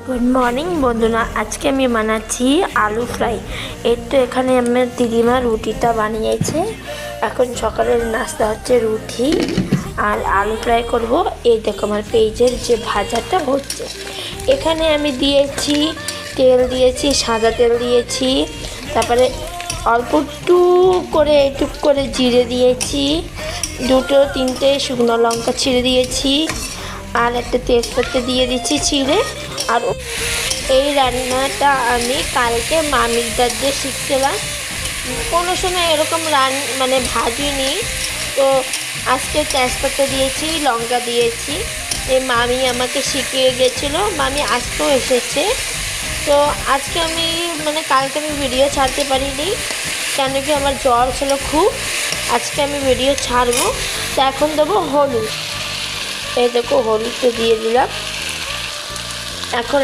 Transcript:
Good morning বন্ধুরা, আজকে আমি বানাচ্ছি আলু ফ্রাই। তো এখানে আমার দিদিমা রুটিটা বানিয়েছে। এখন সকালের নাস্তা হচ্ছে রুটি আর আলু ফ্রাই করব। এই দেখো আমার পেঁয়াজের যে ভাজাটা হচ্ছে। এখানে আমি দিয়েছি তেল, দিয়েছি সাদা তেল দিয়েছি, তারপরে অল্প একটু করে জিরে দিয়েছি, দুটো তিনটে শুকনো লঙ্কা ছিঁড়ে দিয়েছি, আর একটা তেজপাতা দিয়ে দিচ্ছি ছিঁড়ে। আর এই রান্নাটা আমি কালকে মামিরদার দিয়ে শিখছিলাম। কোনো সময় এরকম ভাজিনি, তো আজকে তেজপাতা দিয়েছি, লঙ্কা দিয়েছি। এই মামি আমাকে শিখিয়ে গেছিলো, মামি আজকেও এসেছে। তো আজকে আমি কালকে আমি ভিডিও ছাড়তে পারিনি, কেন কি আমার জ্বর ছিল খুব। আজকে আমি ভিডিও ছাড়বো। তো এখন দেবো হলুদ। এই দেখো হলুদটা দিয়ে দিলাম। এখন